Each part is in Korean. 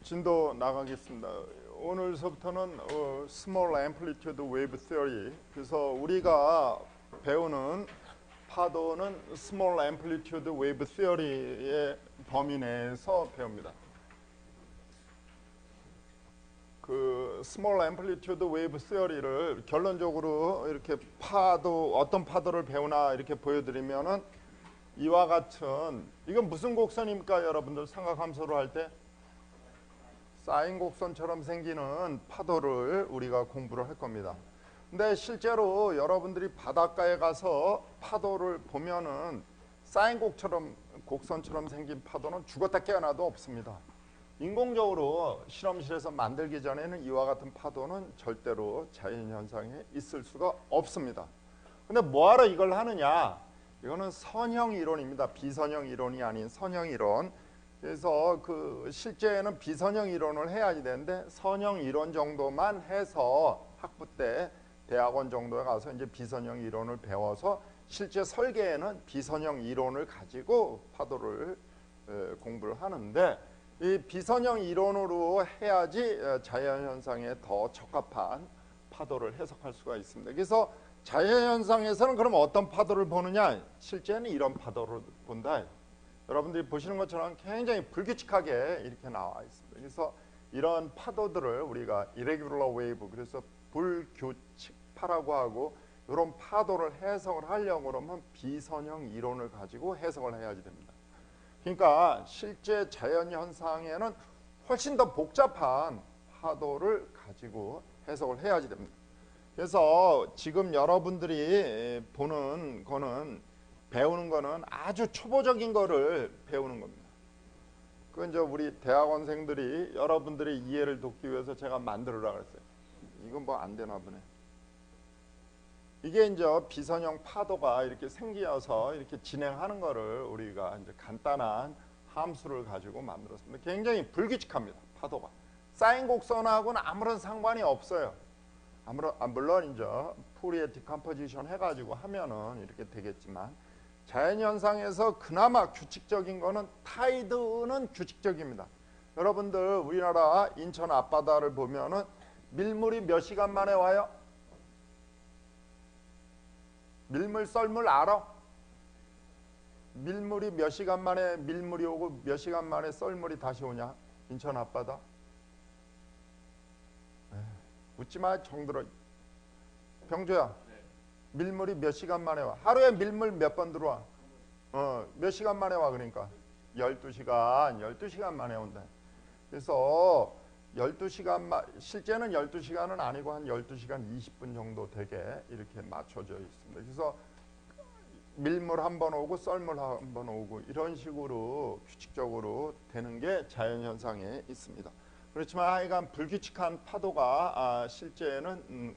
진도 나가겠습니다. 오늘서부터는 Small Amplitude Wave Theory. 그래서 우리가 배우는 파도는 Small Amplitude Wave Theory의 범위 내에서 배웁니다. 그 Small Amplitude Wave Theory를 결론적으로 이렇게 어떤 파도를 배우나 이렇게 보여드리면은 이와 같은, 이건 무슨 곡선입니까? 여러분들 삼각함수로 할 때 사인 곡선처럼 생기는 파도를 우리가 공부를 할 겁니다. 근데 실제로 여러분들이 바닷가에 가서 파도를 보면은 사인 곡선처럼 생긴 파도는 죽었다 깨어나도 없습니다. 인공적으로 실험실에서 만들기 전에는 이와 같은 파도는 절대로 자연현상에 있을 수가 없습니다. 근데 뭐하러 이걸 하느냐? 이거는 선형 이론입니다. 비선형 이론이 아닌 선형 이론. 그래서 실제는 비선형 이론을 해야지 되는데 선형 이론 정도만 해서 학부 때 대학원 정도에 가서 이제 비선형 이론을 배워서 실제 설계에는 비선형 이론을 가지고 파도를 공부를 하는데, 이 비선형 이론으로 해야지 자연현상에 더 적합한 파도를 해석할 수가 있습니다. 그래서 자연현상에서는 그럼 어떤 파도를 보느냐? 실제는 이런 파도를 본다. 여러분들이 보시는 것처럼 굉장히 불규칙하게 이렇게 나와 있습니다. 그래서 이런 파도들을 우리가 irregular wave, 그래서 불규칙파라고 하고, 이런 파도를 해석을 하려고 그러면 비선형 이론을 가지고 해석을 해야지 됩니다. 그러니까 실제 자연현상에는 훨씬 더 복잡한 파도를 가지고 해석을 해야지 됩니다. 그래서 지금 여러분들이 배우는 거는 아주 초보적인 거를 배우는 겁니다. 그건 이제 우리 대학원생들이 여러분들의 이해를 돕기 위해서 제가 만들으라 그랬어요. 이건 뭐 안 되나 보네. 이게 이제 비선형 파도가 이렇게 생겨서 이렇게 진행하는 거를 우리가 이제 간단한 함수를 가지고 만들었습니다. 굉장히 불규칙합니다. 파도가. 사인 곡선하고는 아무런 상관이 없어요. 물론 이제 푸리에 디컴포지션 해가지고 하면은 이렇게 되겠지만, 자연현상에서 그나마 규칙적인 거는 타이드는 규칙적입니다. 여러분들 우리나라 인천 앞바다를 보면은 밀물이 몇 시간 만에 와요? 밀물 썰물 알아? 밀물이 몇 시간 만에 밀물이 오고 몇 시간 만에 썰물이 다시 오냐? 인천 앞바다? 웃지마 정들어. 병조야, 밀물이 몇 시간 만에 와? 하루에 밀물 몇 번 들어와? 몇 시간 만에 와? 그러니까 12시간 만에 온다. 그래서 12시간, 실제는 12시간은 아니고 한 12시간 20분 정도 되게 이렇게 맞춰져 있습니다. 그래서 밀물 한 번 오고 썰물 한 번 오고 이런 식으로 규칙적으로 되는 게 자연현상에 있습니다. 그렇지만 하여간 불규칙한 파도가 실제는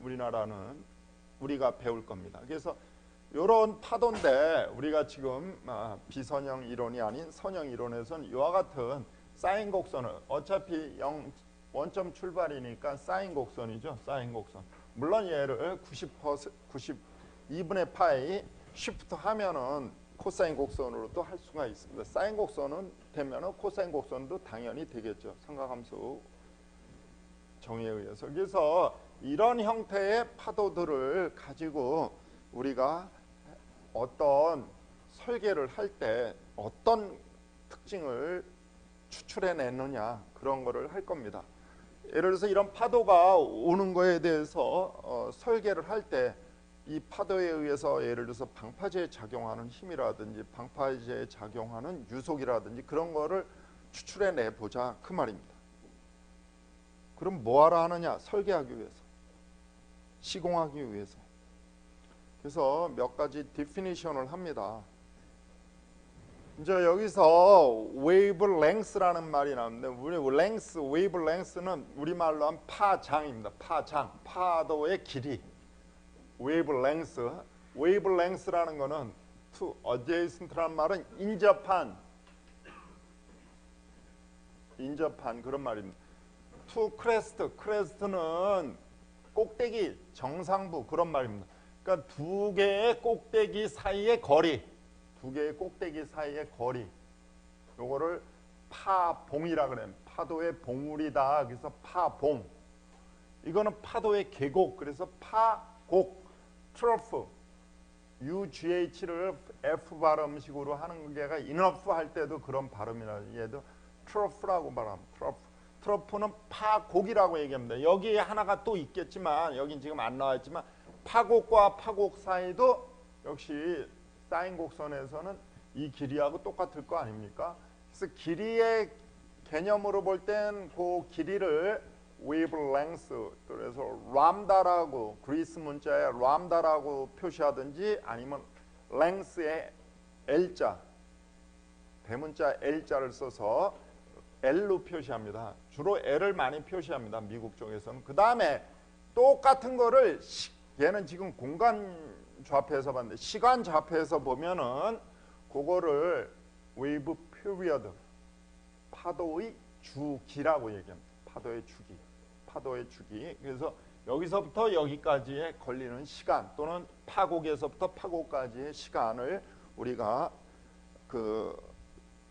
우리가 배울 겁니다. 그래서 이런 파도인데 우리가 지금 비선형 이론이 아닌 선형 이론에서는 이와 같은 사인 곡선을, 어차피 원점 출발이니까 사인 곡선이죠. 사인 곡선. 물론 얘를 92분의 파이 쉬프트 하면은 코사인 곡선으로도 할 수가 있습니다. 사인 곡선은 되면은 코사인 곡선도 당연히 되겠죠. 삼각함수 정의에 의해서. 그래서 이런 형태의 파도들을 가지고 우리가 어떤 설계를 할 때 어떤 특징을 추출해내느냐, 그런 거를 할 겁니다. 예를 들어서 이런 파도가 오는 거에 대해서 설계를 할 때 이 파도에 의해서 예를 들어서 방파제에 작용하는 힘이라든지 방파제에 작용하는 유속이라든지 그런 거를 추출해내 보자, 그 말입니다. 그럼 뭐하러 하느냐? 설계하기 위해서, 시공하기 위해서. 그래서 몇 가지 디피니션을 합니다. 이제 여기서 웨이브 랭스라는 말이 나오는데, 우리 웨이브 랭스는 우리말로 하면 파장입니다. 파장, 파도의 길이. 웨이브 랭스라는 거는 to adjacent라는 말은 인접한 그런 말입니다. to crest는 꼭대기, 정상부, 그런 말입니다. 그러니까 두 개의 꼭대기 사이의 거리, 요거를 파봉이라 그래요. 파도의 봉우리다. 그래서 파봉. 이거는 파도의 계곡. 그래서 파곡. 트러프. UGH를 F 발음식으로 하는 게가 enough 할 때도 그런 발음이라 얘도 트러프라고 말합니다. 트러프는 파곡이라고 얘기합니다. 여기에 하나가 또 있겠지만 여긴 지금 안 나와 있지만 파곡과 파곡 사이도 역시 사인 곡선에서는 이 길이하고 똑같을 거 아닙니까? 그래서 길이의 개념으로 볼 땐 그 길이를 wavelength, 그래서 람다라고 그리스 문자에 람다라고 표시하든지 아니면 length의 L자, 대문자 L자를 써서 L로 표시합니다. 주로 L을 많이 표시합니다. 미국 쪽에서는. 그 다음에 똑같은 거를 얘는 지금 공간 좌표에서 봤는데 시간 좌표에서 보면은 그거를 wave period, 파도의 주기라고 얘기합니다. 파도의 주기. 그래서 여기서부터 여기까지에 걸리는 시간 또는 파곡에서부터 파곡까지의 시간을 우리가 그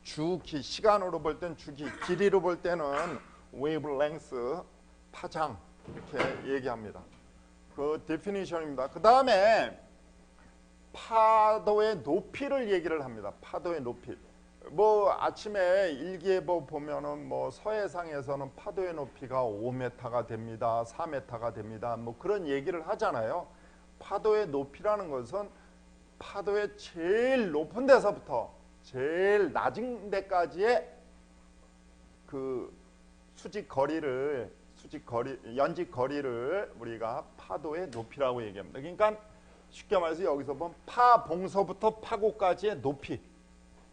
주기, 시간으로 볼 땐 주기, 길이로 볼 때는 wavelength, 파장 이렇게 얘기합니다. 그 데피니션입니다. 그 다음에 파도의 높이를 얘기를 합니다. 파도의 높이. 뭐 아침에 일기예보 보면은 뭐 서해상에서는 파도의 높이가 5m가 됩니다. 4m가 됩니다. 뭐 그런 얘기를 하잖아요. 파도의 높이라는 것은 파도의 제일 높은 데서부터 제일 낮은 데까지의 그 연직 거리를 우리가 파도의 높이라고 얘기합니다. 그러니까 쉽게 말해서 여기서 보면 파봉서부터 파고까지의 높이,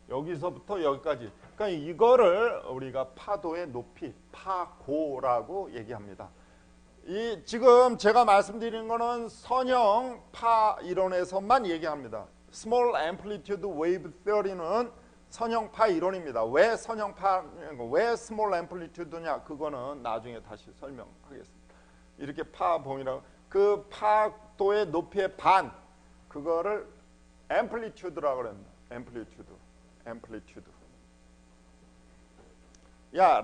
여기서부터 여기까지. 그러니까 이거를 우리가 파도의 높이, 파고라고 얘기합니다. 이 지금 제가 말씀드리는 거는 선형 파 이론에서만 얘기합니다. Small Amplitude Wave Theory는 선형 파 이론입니다. 왜 선형 파, 왜 Small Amplitude냐? 그거는 나중에 다시 설명하겠습니다. 이렇게 파봉이라고, 그 파도의 높이의 반, 그거를 Amplitude라고 합니다. Amplitude. 야,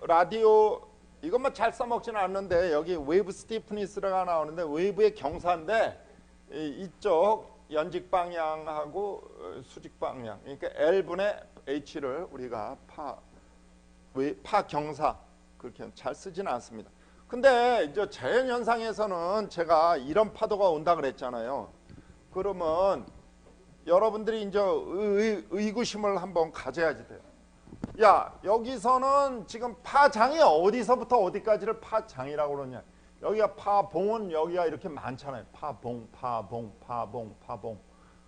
라디오 이것만 잘 써먹지는 않는데 여기 웨이브 스티프니스가 나오는데 웨이브의 경사인데 이쪽 연직 방향하고 수직 방향, 그러니까 L분의 H를 우리가 파 경사 그렇게 잘 쓰지는 않습니다. 근데 이제 자연 현상에서는 제가 이런 파도가 온다 그랬잖아요. 그러면 여러분들이 이제 의구심을 한번 가져야지 돼요. 야, 여기서는 지금 파장이 어디서부터 어디까지를 파장이라고 그러냐? 여기가 파봉은 여기가 이렇게 많잖아요. 파봉.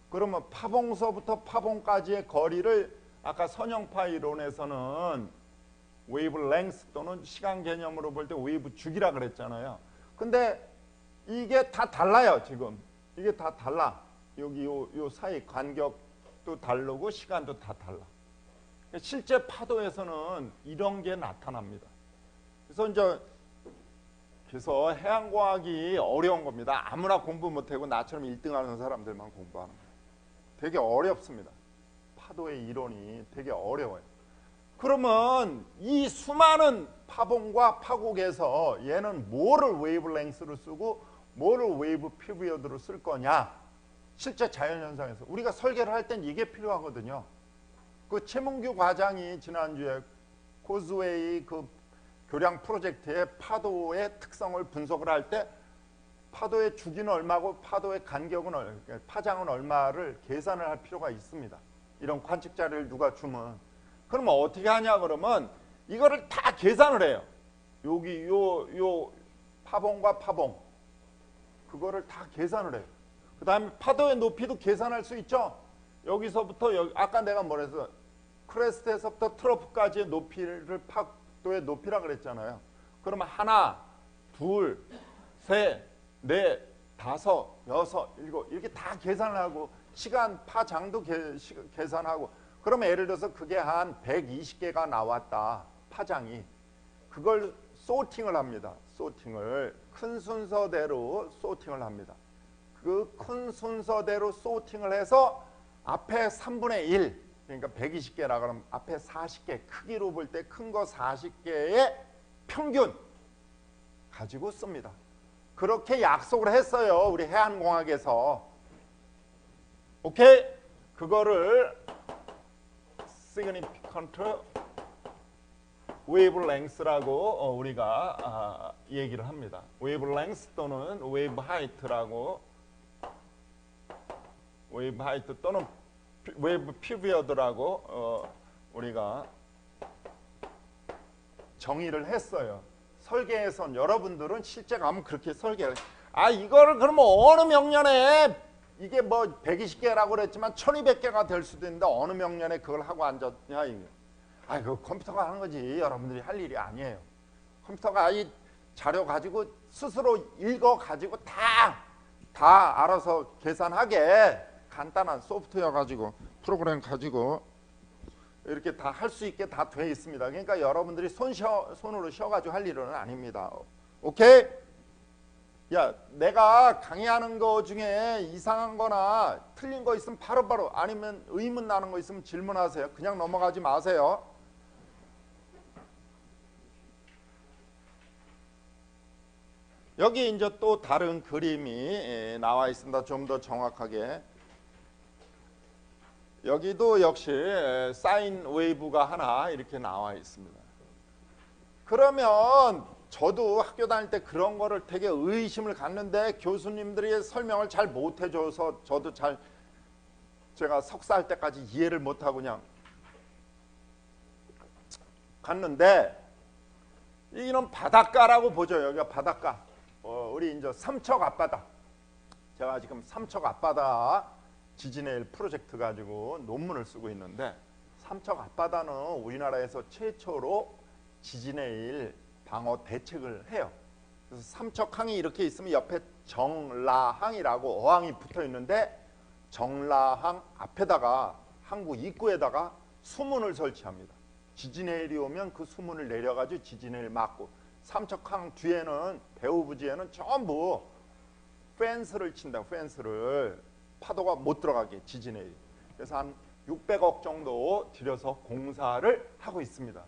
그러면 파봉서부터 파봉까지의 거리를 아까 선형파 이론에서는 웨이브 랭스 또는 시간 개념으로 볼 때 웨이브 주기라 그랬잖아요. 근데 이게 다 달라요, 지금. 이게 다 달라. 여기 요 사이 간격도 다르고 시간도 다 달라. 실제 파도에서는 이런 게 나타납니다. 그래서 해양과학이 어려운 겁니다. 아무나 공부 못하고 나처럼 1등하는 사람들만 공부하는 거예요. 되게 어렵습니다. 파도의 이론이 되게 어려워요. 그러면 이 수많은 파봉과 파곡에서 얘는 뭐를 웨이브랭스로 쓰고 뭐를 웨이브 피리어드로 쓸 거냐? 실제 자연현상에서 우리가 설계를 할 땐 이게 필요하거든요. 그 최문규 과장이 지난주에 코즈웨이 그 교량 프로젝트의 파도의 특성을 분석을 할 때 파도의 주기는 얼마고 파도의 간격은 파장은 얼마를 계산을 할 필요가 있습니다. 이런 관측 자료를 누가 주면 그러면 어떻게 하냐 그러면 이거를 다 계산을 해요. 여기 요 파봉과 파봉 그거를 다 계산을 해요. 그 다음에 파도의 높이도 계산할 수 있죠. 여기서부터 여기 아까 내가 뭐랬어? 크레스트에서부터 트러프까지의 높이를 파도의 높이라 그랬잖아요. 그러면 하나, 둘, 셋, 넷, 다섯, 여섯, 일곱 이렇게 다 계산을 하고 시간 파장도 계산하고 그러면 예를 들어서 그게 한 120개가 나왔다. 파장이. 그걸 소팅을 합니다. 소팅을 큰 순서대로 소팅을 합니다. 그 큰 순서대로 소팅을 해서 앞에 3분의 1 그러니까 120개라 그러면 앞에 40개, 크기로 볼 때 큰 거 40개의 평균 가지고 씁니다. 그렇게 약속을 했어요. 우리 해안공학에서. 오케이? 그거를 significant wavelength라고 우리가 얘기를 합니다. wavelength 또는 wave height라고, wave height 또는 wave period라고 우리가 정의를 했어요. 설계에선 여러분들은 실제 가면 그렇게 설계를 이거를 그러면 어느 명년에 이게 뭐 120개라고 그랬지만 1200개가 될 수도 있는데 어느 명년에 그걸 하고 앉았냐 이게. 그 컴퓨터가 하는 거지. 여러분들이 할 일이 아니에요. 컴퓨터가 이 자료 가지고 스스로 읽어 가지고 다 알아서 계산하게 간단한 소프트웨어 가지고 프로그램 가지고 이렇게 다 할 수 있게 다 돼 있습니다. 그러니까 여러분들이 손으로 쉬어가지고 할 일은 아닙니다. 오케이? 야, 내가 강의하는 거 중에 이상한 거나 틀린 거 있으면 바로바로 아니면 의문 나는 거 있으면 질문하세요. 그냥 넘어가지 마세요. 여기 이제 또 다른 그림이 나와 있습니다. 좀 더 정확하게. 여기도 역시 사인 웨이브가 하나 이렇게 나와 있습니다. 그러면 저도 학교 다닐 때 그런 거를 되게 의심을 갖는데 교수님들이 설명을 잘 못 해줘서 저도 제가 석사 할 때까지 이해를 못하고 그냥 갔는데 이런 바닷가라고 보죠. 여기가 바닷가. 우리 이제 삼척 앞바다. 제가 지금 삼척 앞바다 지진의 일 프로젝트 가지고 논문을 쓰고 있는데 삼척 앞바다는 우리나라에서 최초로 지진의 일 방어 대책을 해요. 그래서 삼척항이 이렇게 있으면 옆에 정라항이라고 어항이 붙어 있는데 정라항 앞에다가 항구 입구에다가 수문을 설치합니다. 지진의 일이 오면 그 수문을 내려가지고 지진의 일 막고, 삼척항 뒤에는 배후부지에는 전부 펜스를 친다. 펜스를 파도가 못 들어가게 지진의 일. 그래서 한 600억 정도 들여서 공사를 하고 있습니다.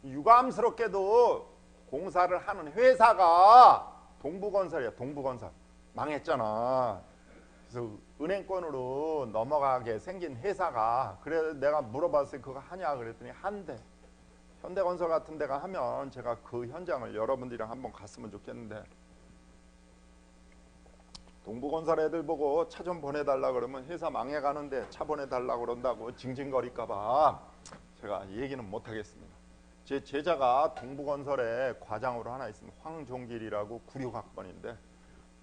유감스럽게도 공사를 하는 회사가 동부건설이야. 동부건설 망했잖아. 그래서 은행권으로 넘어가게 생긴 회사가, 그래 내가 물어봤어요. 그거 하냐 그랬더니 한대. 현대건설 같은 데가 하면 제가 그 현장을 여러분들이랑 한번 갔으면 좋겠는데, 동부건설 애들 보고 차 좀 보내달라 그러면 회사 망해가는데 차 보내달라 그런다고 징징거릴까봐 제가 얘기는 못하겠습니다. 제 제자가 동부건설에 과장으로 하나 있습니다. 황종길이라고 96학번인데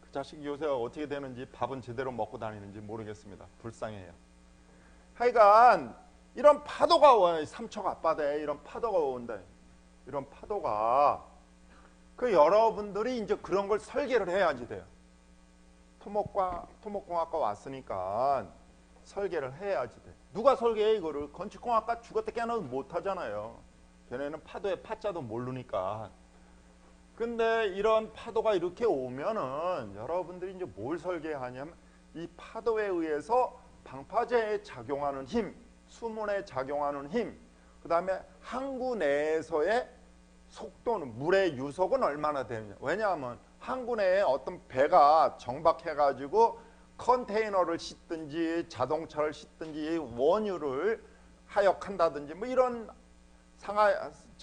그 자식 요새 어떻게 되는지 밥은 제대로 먹고 다니는지 모르겠습니다. 불쌍해요. 하여간 이런 파도가 와요. 삼척 앞바다에 이런 파도가 온다. 이런 파도가 그 여러분들이 이제 그런 걸 설계를 해야지 돼요. 토목공학과 왔으니까 설계를 해야지 돼. 누가 설계해 이거를? 건축공학과 죽었다 깨어나도 못하잖아요. 걔네는 파도의 파자도 모르니까. 근데 이런 파도가 이렇게 오면은 여러분들이 이제 뭘 설계하냐면 이 파도에 의해서 방파제에 작용하는 힘, 수문에 작용하는 힘, 그 다음에 항구 내에서의 속도는, 물의 유속은 얼마나 되느냐. 왜냐하면 항구 내에 어떤 배가 정박해가지고 컨테이너를 싣든지 자동차를 싣든지 원유를 하역한다든지 뭐 이런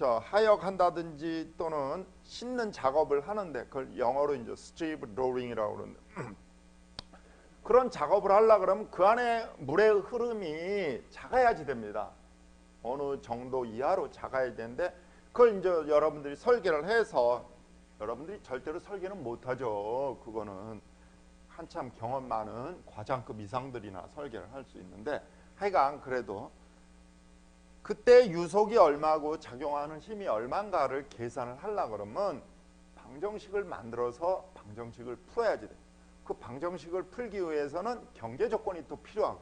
하역한다든지 또는 싣는 작업을 하는데, 그걸 영어로 이제 스트립 로링이라고 그러는데 그런 작업을 하려 그러면 그 안에 물의 흐름이 작아야지 됩니다. 어느 정도 이하로 작아야 되는데 그걸 이제 여러분들이 설계를 해서, 여러분들이 절대로 설계는 못하죠. 그거는 한참 경험 많은 과장급 이상들이나 설계를 할 수 있는데, 하여간 그래도 그때 유속이 얼마고 작용하는 힘이 얼마인가를 계산을 하려고 그러면 방정식을 만들어서 방정식을 풀어야지 돼. 그 방정식을 풀기 위해서는 경계 조건이 또 필요하고,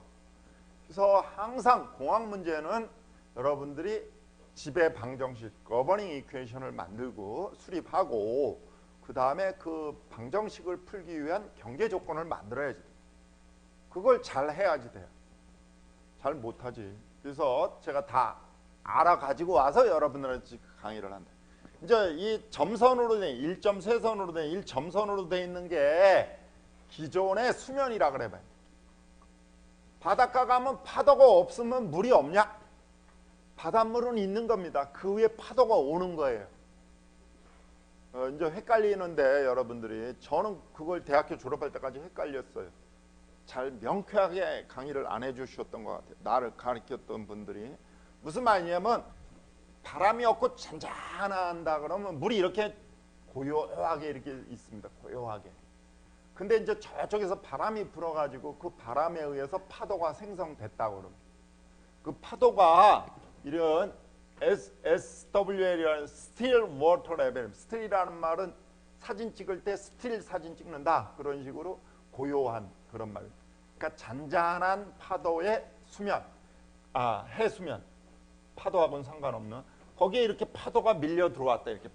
그래서 항상 공학 문제는 여러분들이 지배 방정식, 거버닝 이퀘이션을 만들고 수립하고 그 다음에 그 방정식을 풀기 위한 경계 조건을 만들어야지 돼. 그걸 잘 해야지 돼요. 잘 못하지. 그래서 제가 다 알아가지고 와서 여러분들한테 강의를 한다. 이제 이 점선으로 된 1.3선으로 된 1점선으로 돼 있는 게 기존의 수면이라 그래 봐요. 바닷가 가면 파도가 없으면 물이 없냐? 바닷물은 있는 겁니다. 그 위에 파도가 오는 거예요. 이제 헷갈리는데 여러분들이 저는 그걸 대학교 졸업할 때까지 헷갈렸어요. 잘 명쾌하게 강의를 안 해주셨던 것 같아요. 나를 가르쳤던 분들이. 무슨 말이냐면 바람이 없고 잔잔한다 그러면 물이 이렇게 고요하게 이렇게 있습니다. 고요하게. 근데 이제 저쪽에서 바람이 불어가지고 그 바람에 의해서 파도가 생성됐다고 그럽니다. 그 파도가 이런 SWL이라는 Still Water Level, Still이라는 말은 사진 찍을 때 스틸 사진 찍는다 그런 식으로 고요한 그런 말. 그러니까 잔잔한 파도의 수면, 해수면, 파도하고는 상관없는 거기에 이렇게 파도가 밀려 들어왔다. 이렇게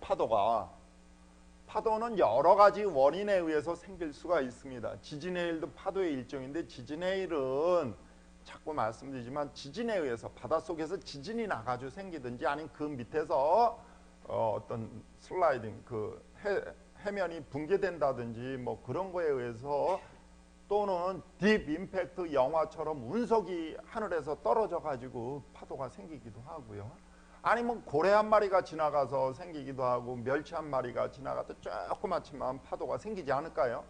파도는 여러 가지 원인에 의해서 생길 수가 있습니다. 지진의 일도 파도의 일종인데 지진의 일은 자꾸 말씀드리지만 지진에 의해서 바닷속에서 지진이 나가지고 생기든지 아니면 그 밑에서 어떤 슬라이딩 그 해면이 붕괴된다든지 뭐 그런 거에 의해서 또는 딥 임팩트 영화처럼 운석이 하늘에서 떨어져 가지고 파도가 생기기도 하고요. 아니면 고래 한 마리가 지나가서 생기기도 하고 멸치 한 마리가 지나가도 조그맣지만 파도가 생기지 않을까요?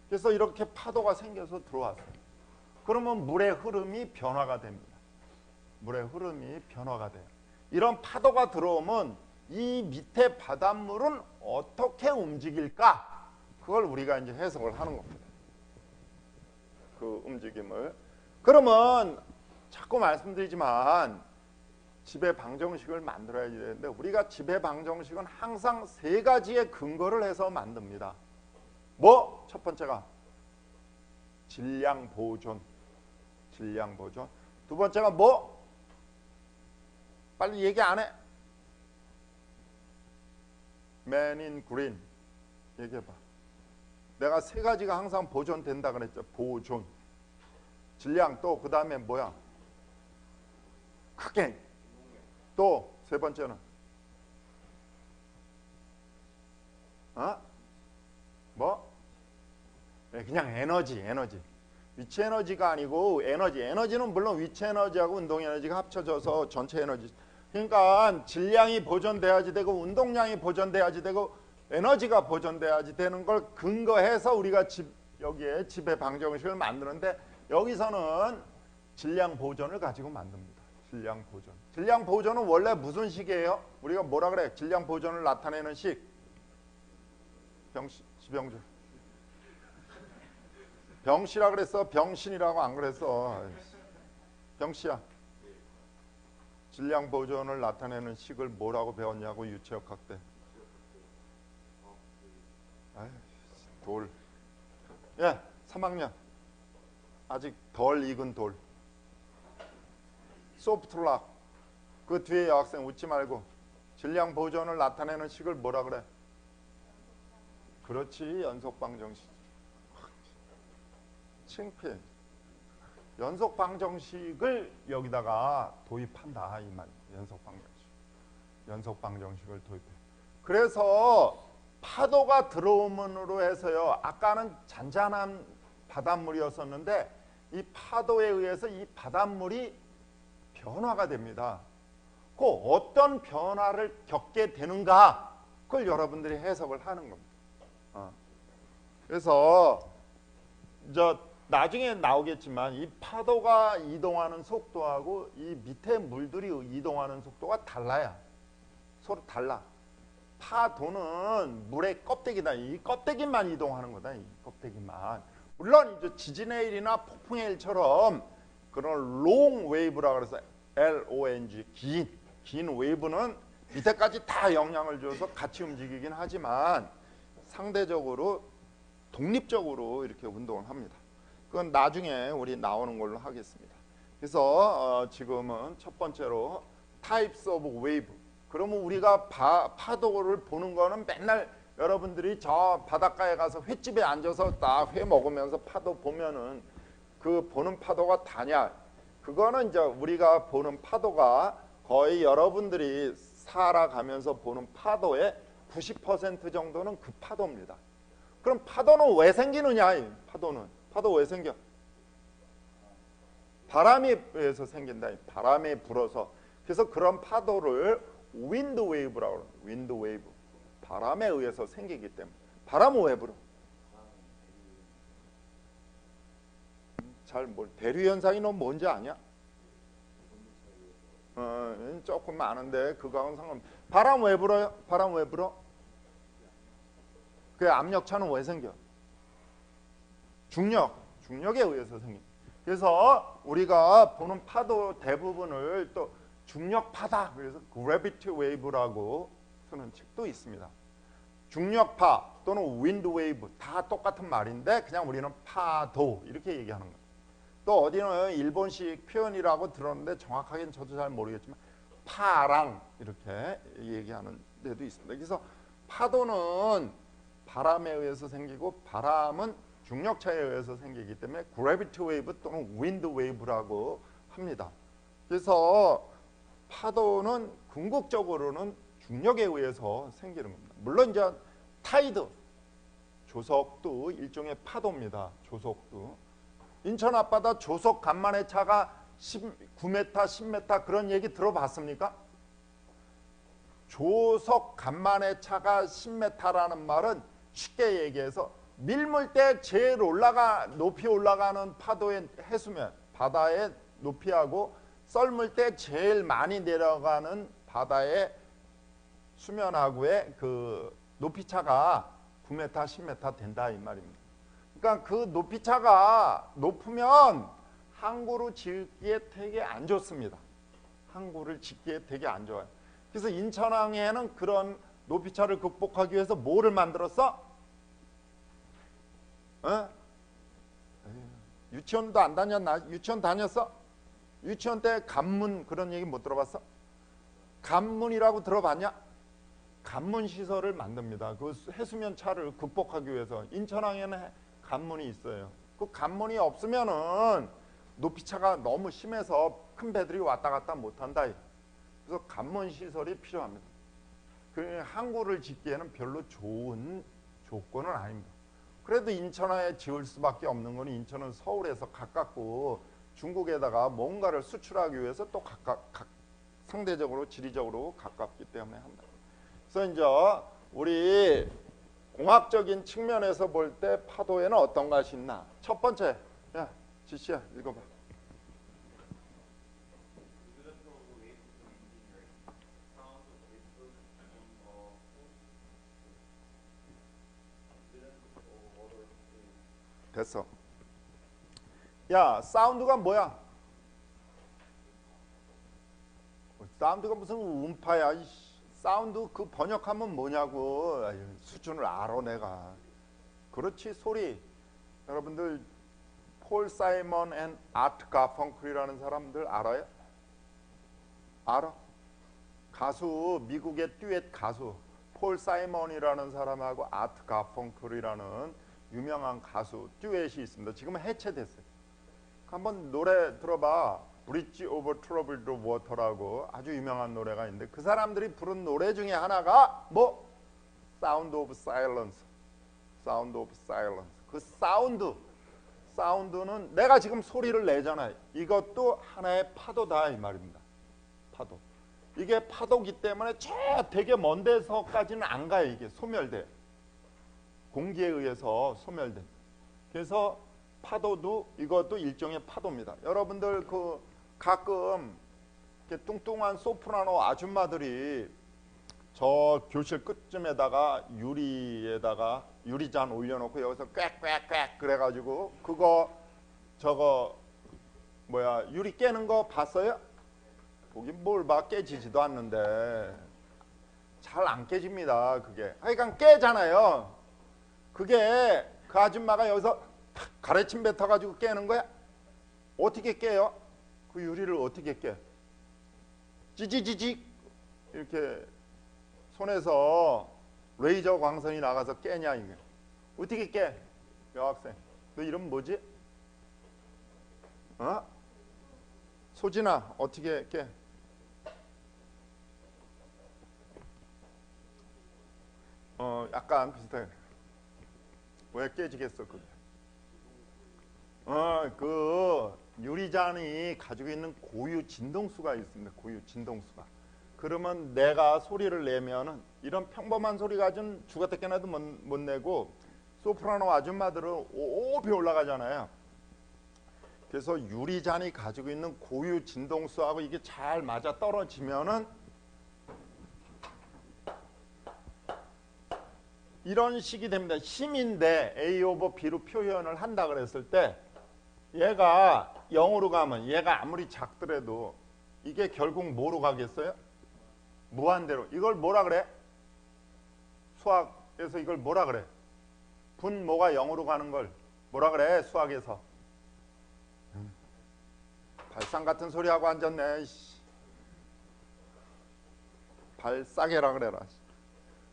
그래서 이렇게 파도가 생겨서 들어왔어요. 그러면 물의 흐름이 변화가 됩니다. 물의 흐름이 변화가 돼요. 이런 파도가 들어오면 이 밑에 바닷물은 어떻게 움직일까? 그걸 우리가 이제 해석을 하는 겁니다. 그 움직임을. 그러면 자꾸 말씀드리지만 지배 방정식을 만들어야 되는데 우리가 지배 방정식은 항상 세 가지의 근거를 해서 만듭니다. 뭐? 첫 번째가 질량 보존. 두 번째가 뭐? 빨리 얘기 안 해. Man in Green. 얘기해봐. 내가 세 가지가 항상 보존된다 그랬죠. 보존. 질량 또 그 다음에 뭐야? 크게. 또 세 번째는 뭐? 그냥 에너지. 위치 에너지가 아니고 에너지는 물론 위치 에너지하고 운동 에너지가 합쳐져서 전체 에너지. 그러니까 질량이 보존돼야지 되고 운동량이 보존돼야지 되고 에너지가 보존돼야지 되는 걸 근거해서 우리가 여기에 지배 방정식을 만드는데 여기서는 질량 보존을 가지고 만듭니다. 질량 보존은 원래 무슨 식이에요? 우리가 뭐라 그래? 질량 보존을 나타내는 식. 지병주. 병시라 그랬어? 병신이라고 안 그랬어? 병시야. 질량 보존을 나타내는 식을 뭐라고 배웠냐고 유체역학 때. 돌. 3학년. 아직 덜 익은 돌. 소프트락. 그 뒤에 여학생 웃지 말고. 질량 보존을 나타내는 식을 뭐라 그래? 그렇지, 연속방정식. 창피해. 연속방정식을 여기다가 도입한다 이 말. 연속방정식을 도입해. 그래서 파도가 들어옴으로 해서요. 아까는 잔잔한 바닷물이었었는데 이 파도에 의해서 이 바닷물이 변화가 됩니다. 그 어떤 변화를 겪게 되는가 그걸 여러분들이 해석을 하는 겁니다. 그래서 나중에 나오겠지만 이 파도가 이동하는 속도하고 이 밑에 물들이 이동하는 속도가 달라요. 서로 달라. 파도는 물의 껍데기다. 이 껍데기만 이동하는 거다. 이 껍데기만. 물론 이제 지진의 일이나 폭풍의 일처럼 그런 롱 웨이브라 그래서 LONG 긴 웨이브는 밑에까지 다 영향을 줘서 같이 움직이긴 하지만 상대적으로 독립적으로 이렇게 운동을 합니다. 그건 나중에 우리 나오는 걸로 하겠습니다. 그래서 지금은 첫 번째로 Types of Wave. 그러면 우리가 파도를 보는 거는 맨날 여러분들이 저 바닷가에 가서 횟집에 앉아서 딱 회 먹으면서 파도 보면은 그 보는 파도가 다냐? 그거는 이제 우리가 보는 파도가 거의 여러분들이 살아가면서 보는 파도의 90% 정도는 그 파도입니다. 그럼 파도는 왜 생기느냐? 이 파도 왜 생겨? 바람에 의해서 생긴다. 바람에 불어서. 그래서 그런 파도를 윈드 웨이브라고 합니다. 윈드 웨이브. 바람에 의해서 생기기 때문에. 바람은 왜 불어? 대류 현상이 너 뭔지 아냐? 조금 아는데 그거하고는 상관. 바람 왜 불어요? 바람 왜 불어? 그 압력차는 왜 생겨? 중력에 의해서 생깁니다. 그래서 우리가 보는 파도 대부분을 또 중력파다. 그래서 gravity wave라고 쓰는 책도 있습니다. 중력파 또는 wind wave 다 똑같은 말인데 그냥 우리는 파도 이렇게 얘기하는 거예요. 또 어디는 일본식 표현이라고 들었는데 정확하게는 저도 잘 모르겠지만 파랑 이렇게 얘기하는 데도 있습니다. 그래서 파도는 바람에 의해서 생기고 바람은 중력차에 의해서 생기기 때문에 그래비티 웨이브 또는 윈드 웨이브라고 합니다. 그래서 파도는 궁극적으로는 중력에 의해서 생기는 겁니다. 물론 이제 타이드, 조석도 일종의 파도입니다. 조석도. 인천 앞바다 조석 간만의 차가 9m, 10m 그런 얘기 들어봤습니까? 조석 간만의 차가 10m라는 말은 쉽게 얘기해서 밀물 때 제일 높이 올라가는 파도의 해수면, 바다의 높이하고 썰물 때 제일 많이 내려가는 바다의 수면하고의 그 높이 차가 9m, 10m 된다 이 말입니다. 그러니까 그 높이 차가 높으면 항구를 짓기에 되게 안 좋습니다. 항구를 짓기에 되게 안 좋아요. 그래서 인천항에는 그런 높이 차를 극복하기 위해서 뭐를 만들었어? 유치원도 안 다녔나? 유치원 다녔어? 유치원 때 간문 그런 얘기 못 들어봤어? 간문이라고 들어봤냐? 간문 시설을 만듭니다. 그 해수면 차를 극복하기 위해서 인천항에는 간문이 있어요. 그 간문이 없으면은 높이차가 너무 심해서 큰 배들이 왔다 갔다 못한다. 그래서 간문 시설이 필요합니다. 그 항구를 짓기에는 별로 좋은 조건은 아닙니다. 그래도 인천에 지을 수밖에 없는 건 인천은 서울에서 가깝고 중국에다가 뭔가를 수출하기 위해서 또 상대적으로 지리적으로 가깝기 때문에 한다. 그래서 이제 우리 공학적인 측면에서 볼 때 파도에는 어떤 것이 있나? 첫 번째, 야 지시야 읽어봐. 됐어. 야, 사운드가 뭐야? 사운드가 무슨 음파야? 사운드 그 번역하면 뭐냐고. 수준을 알아 내가. 그렇지 소리. 여러분들 폴 사이먼 앤 아트 가펑클이라는 사람들 알아요? 알아? 가수 미국의 듀엣 가수 폴 사이먼이라는 사람하고 아트 가펑클이라는 유명한 가수 듀엣이 있습니다. 지금은 해체됐어요. 한번 노래 들어봐. 브릿지 오버 트러블드 워터라고 아주 유명한 노래가 있는데 그 사람들이 부른 노래 중에 하나가 뭐? 사운드 오브 사일런스. 사운드 오브 사일런스. 그 사운드는 내가 지금 소리를 내잖아요. 이것도 하나의 파도다 이 말입니다. 파도. 이게 파도기 때문에 저 되게 먼 데서까지는 안 가요. 이게 소멸돼. 공기에 의해서 소멸된. 그래서 파도도 이것도 일종의 파도입니다. 여러분들 그 가끔 이렇게 뚱뚱한 소프라노 아줌마들이 저 교실 끝쯤에다가 유리잔 올려놓고 여기서 꽥꽥꽥 그래가지고 그거 저거 뭐야 유리 깨는 거 봤어요? 보긴 뭘 봐. 깨지지도 않는데 잘 안 깨집니다. 그게 하여간 깨잖아요. 그게 그 아줌마가 여기서 가래침 뱉어가지고 깨는 거야? 어떻게 깨요? 그 유리를 어떻게 깨? 찌지지직 이렇게 손에서 레이저 광선이 나가서 깨냐 이게? 어떻게 깨? 여학생 너 이름 뭐지? 어? 소진아 어떻게 깨? 약간 비슷해. 왜 깨지겠어 그게? 그 유리잔이 가지고 있는 고유 진동수가 있습니다. 고유 진동수가. 그러면 내가 소리를 내면은 이런 평범한 소리 가진 죽었다 깨나도 못 내고 소프라노 아줌마들은 오비 올라가잖아요. 그래서 유리잔이 가지고 있는 고유 진동수하고 이게 잘 맞아 떨어지면은 이런 식이 됩니다. 힘인데 A 오버 B로 표현을 한다 그랬을 때 얘가 0으로 가면 얘가 아무리 작더라도 이게 결국 뭐로 가겠어요? 무한대로. 이걸 뭐라 그래? 수학에서 이걸 뭐라 그래? 분모가 0으로 가는 걸 뭐라 그래? 수학에서. 발상 같은 소리 하고 앉았네. 발싸개라 그래라.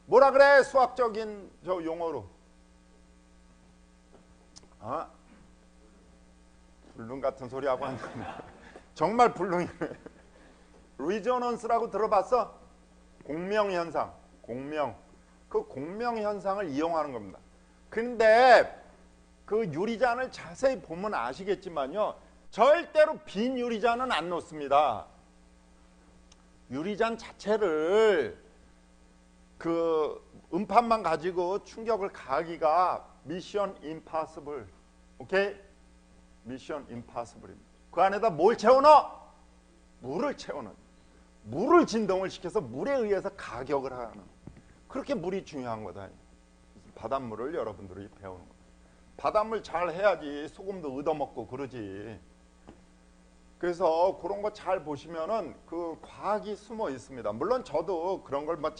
뭐라 그래? 수학적인 저 용어로. 불능 같은 소리 하고 앉았네. 정말 불능이네. 리조넌스라고 들어봤어? 공명현상. 공명. 그 공명현상을 이용하는 겁니다. 근데 그 유리잔을 자세히 보면 아시겠지만요. 절대로 빈 유리잔은 안 놓습니다. 유리잔 자체를 그 음판만 가지고 충격을 가하기가 미션 임파서블. 오케이? 미션 임파서블입니다. 그 안에다 뭘 채워넣어? 물을 채워넣어. 물을 진동을 시켜서 물에 의해서 가격을 하는. 그렇게 물이 중요한 거다. 바닷물을 여러분들이 배우는 거예요. 바닷물 잘 해야지 소금도 얻어먹고 그러지. 그래서 그런 거 잘 보시면은 그 과학이 숨어 있습니다. 물론 저도 그런 걸 뭐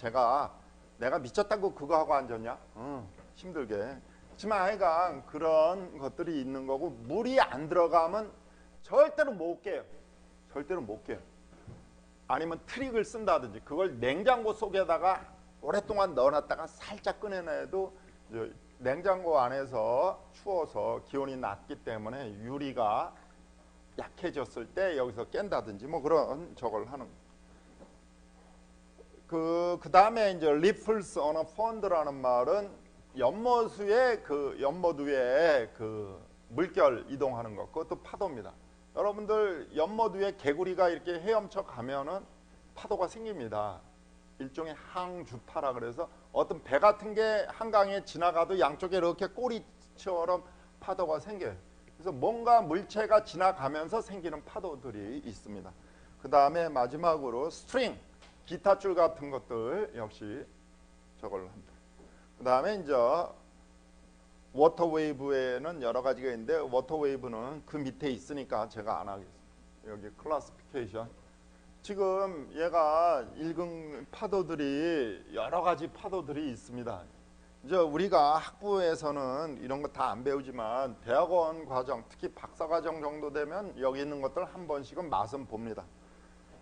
내가 미쳤다고 그거 하고 앉았냐? 힘들게. 하지만 하여간 그런 것들이 있는 거고 물이 안 들어가면 절대로 못 깨요. 절대로 못 깨요. 아니면 트릭을 쓴다든지 그걸 냉장고 속에다가 오랫동안 넣어놨다가 살짝 꺼내내도 냉장고 안에서 추워서 기온이 낮기 때문에 유리가 약해졌을 때 여기서 깬다든지 뭐 그런 저걸 하는. 그 다음에 이제 ripples on a pond라는 말은 연못의 연못 위에 그 물결 이동하는 것, 그것도 파도입니다. 여러분들 연못 위에 개구리가 이렇게 헤엄쳐 가면은 파도가 생깁니다. 일종의 항주파라 그래서 어떤 배 같은 게 한강에 지나가도 양쪽에 이렇게 꼬리처럼 파도가 생겨요. 그래서 뭔가 물체가 지나가면서 생기는 파도들이 있습니다. 그 다음에 마지막으로 스트링, 기타줄 같은 것들 역시 저걸 합니다. 그 다음에 이제 워터 웨이브에는 여러 가지가 있는데 워터 웨이브는 그 밑에 있으니까 제가 안 하겠습니다. 여기 클래시피케이션. 지금 얘가 읽은 파도들이 여러 가지 파도들이 있습니다. 이제 우리가 학부에서는 이런 거 다 안 배우지만 대학원 과정, 특히 박사 과정 정도 되면 여기 있는 것들 한 번씩은 맛은 봅니다.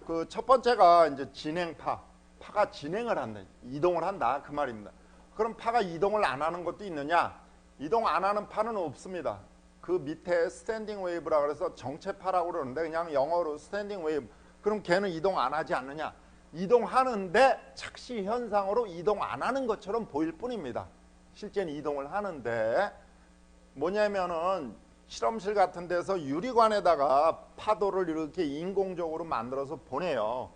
그 첫 번째가 이제 진행파. 파가 진행을 한다. 이동을 한다. 그 말입니다. 그럼 파가 이동을 안 하는 것도 있느냐? 이동 안 하는 파는 없습니다. 그 밑에 스탠딩 웨이브라 그래서 정체파라고 그러는데 그냥 영어로 스탠딩 웨이브. 그럼 걔는 이동 안 하지 않느냐? 이동하는데 착시 현상으로 이동 안 하는 것처럼 보일 뿐입니다. 실제는 이동을 하는데 뭐냐면은 실험실 같은 데서 유리관에다가 파도를 이렇게 인공적으로 만들어서 보내요.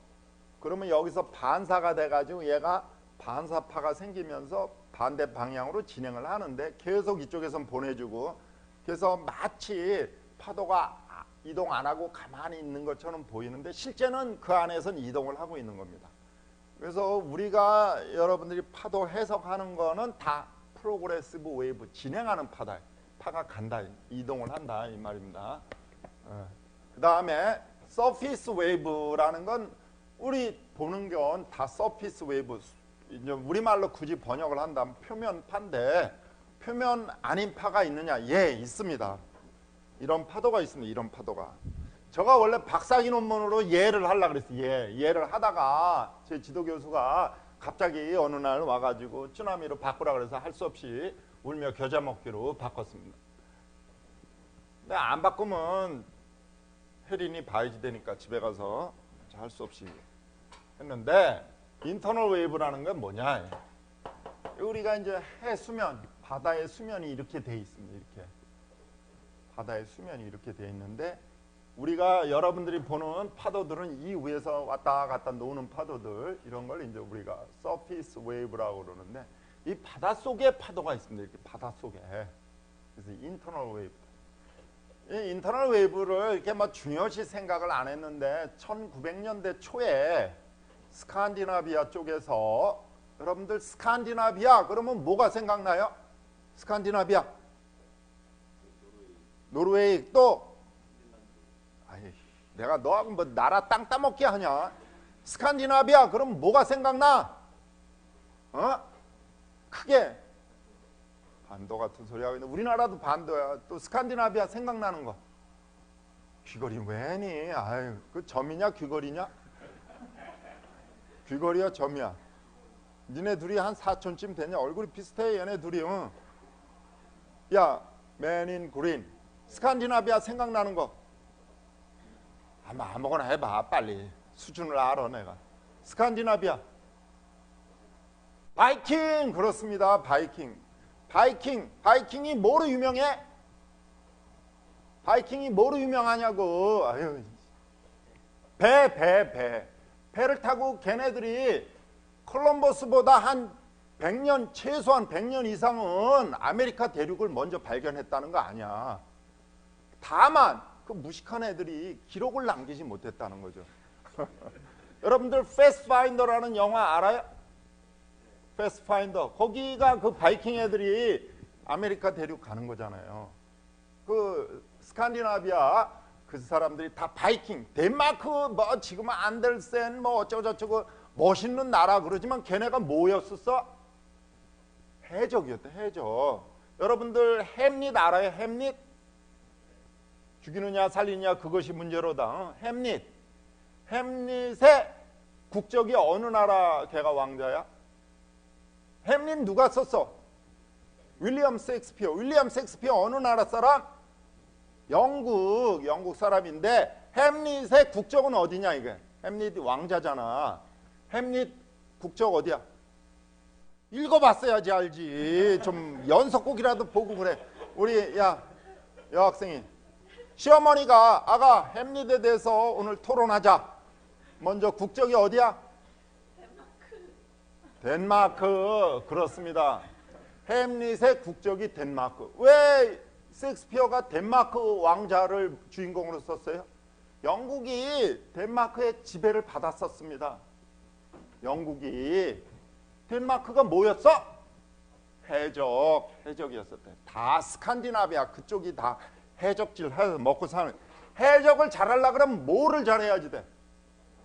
그러면 여기서 반사가 돼가지고 얘가 반사파가 생기면서 반대 방향으로 진행을 하는데 계속 이쪽에선 보내주고 그래서 마치 파도가 이동 안 하고 가만히 있는 것처럼 보이는데 실제는 그 안에서는 이동을 하고 있는 겁니다. 그래서 우리가 여러분들이 파도 해석하는 거는 다 프로그레시브 웨이브, 진행하는 파다. 파가 간다, 이동을 한다 이 말입니다. 그 다음에 서피스 웨이브라는 건 우리 보는 건 다 서피스 웨이브. 이제 우리말로 굳이 번역을 한다면 표면파인데 표면 아닌 파가 있느냐? 예, 있습니다. 이런 파도가 있습니다. 이런 파도가. 제가 원래 박사기 논문으로 예를 하려고 그랬어요. 예를 하다가 제 지도 교수가 갑자기 어느 날 와가지고 쓰나미로 바꾸라 그래서 할 수 없이 울며 겨자 먹기로 바꿨습니다. 근데 안 바꾸면 혜린이 봐야지 되니까 집에 가서 할 수 없이 했는데, 인터널 웨이브라는 건 뭐냐? 우리가 이제 해 수면, 바다의 수면이 이렇게 돼 있습니다. 이렇게 바다의 수면이 이렇게 돼 있는데, 우리가 여러분들이 보는 파도들은 이 위에서 왔다 갔다 노는 파도들, 이런 걸 이제 우리가 서피스 웨이브라고 그러는데, 이 바다 속에 파도가 있습니다. 이렇게 바다 속에. 그래서 인터널 웨이브. 이 인터널 웨이브를 이렇게 막 중요시 생각을 안 했는데, 1900년대 초에 스칸디나비아 쪽에서, 여러분들 스칸디나비아 그러면 뭐가 생각나요? 스칸디나비아, 노르웨이, 또 아니, 내가 너하고 뭐 나라 땅 따먹게 하냐? 스칸디나비아 그러면 뭐가 생각나? 크게 반도 같은 소리 하고 있는데, 우리나라도 반도야. 또 스칸디나비아 생각나는 거, 귀걸이 왜니? 아유, 그 점이냐 귀걸이냐? 귀걸이야 점이야? 니네 둘이 한 사촌쯤 되냐? 얼굴이 비슷해 얘네 둘이. 응. 야, 맨 인 그린, 스칸디나비아 생각나는 거 아무거나 해봐. 빨리 수준을 알아. 내가 스칸디나비아, 바이킹. 그렇습니다. 바이킹이 뭐로 유명해? 바이킹이 뭐로 유명하냐고. 아유, 배를 타고 걔네들이 콜럼버스보다 한 100년, 최소한 100년 이상은 아메리카 대륙을 먼저 발견했다는 거 아니야. 다만 그 무식한 애들이 기록을 남기지 못했다는 거죠. 여러분들 패스파인더라는 영화 알아요? 패스파인더. 거기가 그 바이킹 애들이 아메리카 대륙 가는 거잖아요. 그 스칸디나비아 그 사람들이 다 바이킹, 덴마크 뭐 지금은 안델센 뭐 어쩌고저쩌고 멋있는 나라 그러지만 걔네가 뭐였었어? 해적이었대. 해적. 여러분들 햄릿 알아요? 햄릿? 죽이느냐 살리느냐 그것이 문제로다. 햄릿의 국적이 어느 나라 걔가 왕자야? 햄릿 누가 썼어? 윌리엄 셰익스피어. 윌리엄 셰익스피어 어느 나라 사람? 영국 사람인데, 햄릿의 국적은 어디냐 이게? 햄릿 왕자잖아. 햄릿 국적 어디야? 읽어봤어야지 알지. 좀 연속곡이라도 보고 그래. 우리 여학생이 시어머니가 아가 햄릿에 대해서 오늘 토론하자. 먼저 국적이 어디야? 덴마크. 그렇습니다. 햄릿의 국적이 덴마크. 왜 셰익스피어가 덴마크 왕자를 주인공으로 썼어요? 영국이 덴마크의 지배를 받았었습니다. 영국이. 덴마크가 뭐였어? 해적이었었대. 다 스칸디나비아 그쪽이 다 해적질 해서 먹고 사는. 해적을 잘하려고 그러면 뭐를 잘해야지 돼?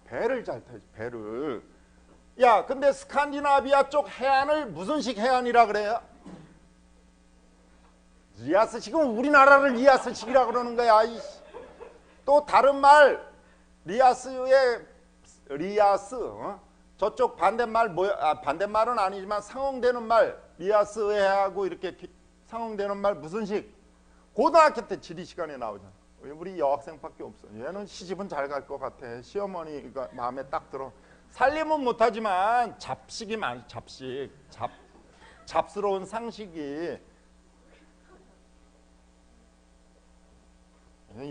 배를 잘 타야지. 배를. 야, 근데 스칸디나비아 쪽 해안을 무슨 식 해안이라 그래요? 리아스식은 우리나라를 리아스식이라 그러는 거야. 또 다른 말, 리아스. 저쪽 반대말 반대말은 아니지만 상응되는 말, 리아스 해하고 이렇게 상응되는 말 무슨 식? 고등학교 때 지리 시간에 나오잖아. 우리 여학생밖에 없어. 얘는 시집은 잘 갈 것 같아. 시어머니가 마음에 딱 들어. 살림은 못하지만 잡식이 많이. 잡스러운 상식이.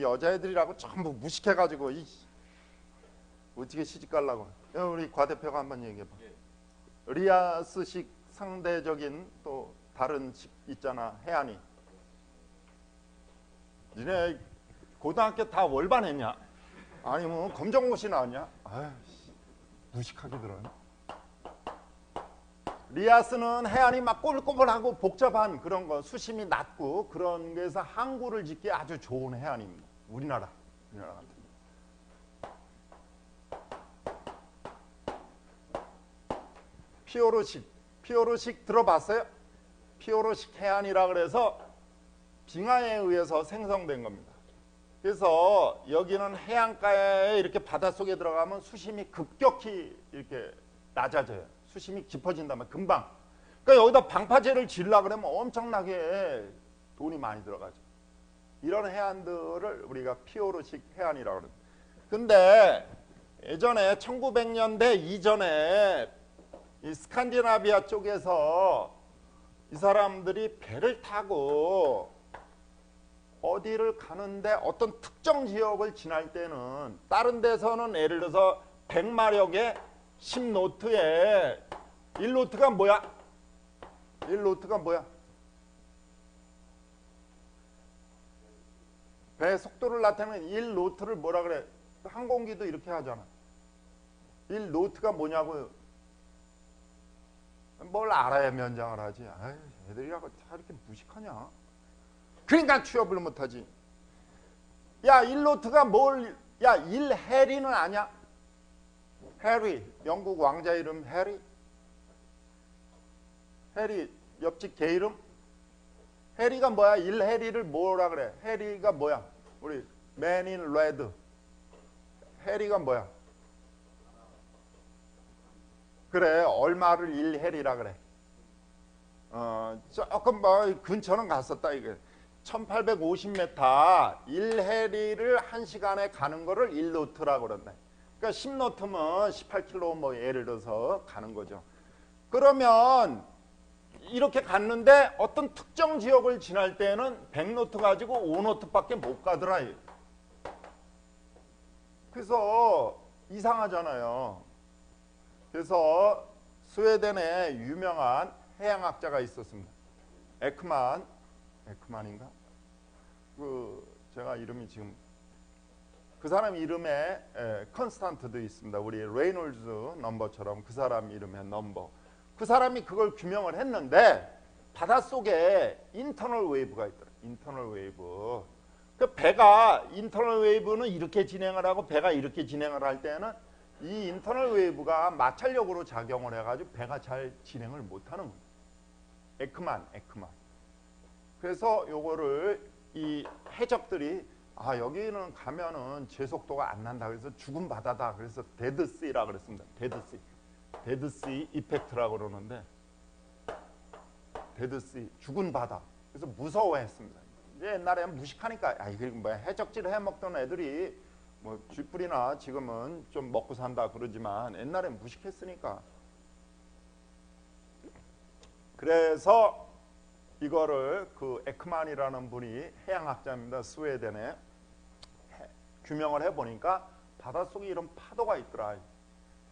여자애들이라고 전부 무식해가지고 어떻게 시집 가려고. 우리 과 대표가 한번 얘기해봐. 리아스식 상대적인 또 다른 식 있잖아. 해안이. 니네 고등학교 다 월반했냐? 아니면 검정고시 나왔냐? 아유, 무식하게 들어요. 리아스는 해안이 막 꼬불꼬불하고 복잡한 그런 거, 수심이 낮고 그런 게서 항구를 짓기 아주 좋은 해안입니다. 우리나라 같은. 피오르식 들어봤어요? 피오르식 해안이라 그래서 빙하에 의해서 생성된 겁니다. 그래서 여기는 해안가에 이렇게 바닷속에 들어가면 수심이 급격히 이렇게 낮아져요. 수심이 깊어진다면 금방. 그러니까 여기다 방파제를 지으려고 그러면 엄청나게 돈이 많이 들어가죠. 이런 해안들을 우리가 피오르식 해안이라고 합니다. 근데 예전에 1900년대 이전에 이 스칸디나비아 쪽에서 이 사람들이 배를 타고 어디를 가는데 어떤 특정 지역을 지날 때는 다른 데서는 예를 들어서 100마력의 10노트에 1노트가 뭐야? 1노트가 뭐야? 배 속도를 나타내는 1노트를 뭐라 그래? 항공기도 이렇게 하잖아. 1노트가 뭐냐고요? 뭘 알아야 면장을 하지. 아유, 애들이라고 다 이렇게 무식하냐? 그러니까 취업을 못하지. 야, 1노트가 뭘? 야, 1해리는 아냐? 해리, 영국 왕자 이름 해리? 해리, 옆집 개 이름? 해리가 뭐야? 1해리를 뭐라 그래? 해리가 뭐야? 우리 Man in Red. 해리가 뭐야? 그래, 얼마를 1해리라 그래. 조금 뭐 근처는 갔었다 이게. 1850m 1해리를 1시간에 가는 거를 1노트라고 그러네. 그러니까 10노트면 18km 뭐 예를 들어서 가는 거죠. 그러면 이렇게 갔는데 어떤 특정 지역을 지날 때는 100노트 가지고 5노트밖에 못 가더라. 그래서 이상하잖아요. 그래서 스웨덴에 유명한 해양학자가 있었습니다. 에크만인가? 제가 이름이 지금 그 사람 이름에 컨스탄트도 있습니다. 우리 레이놀즈 넘버처럼 그 사람 이름에 넘버. 그 사람이 그걸 규명을 했는데 바닷속에 인터널 웨이브가 있더라. 인터널 웨이브. 그 배가 인터널 웨이브는 이렇게 진행을 하고 배가 이렇게 진행을 할 때는 이 인터널 웨이브가 마찰력으로 작용을 해가지고 배가 잘 진행을 못하는 거예요. 에크만. 그래서 요거를 이 해적들이 여기는 가면은 제속도가 안 난다. 그래서 죽은 바다다. 그래서 데드시라 그랬습니다. 데드시 이펙트라고 그러는데 데드시 죽은 바다. 그래서 무서워했습니다. 이제 옛날에 무식하니까 이게 뭐야 해적질 해먹던 애들이 뭐 쥐뿔이나 지금은 좀 먹고 산다 그러지만 옛날엔 무식했으니까. 그래서 이거를 그 에크만이라는 분이 해양학자입니다. 스웨덴에 규명을 해보니까 바닷속에 이런 파도가 있더라.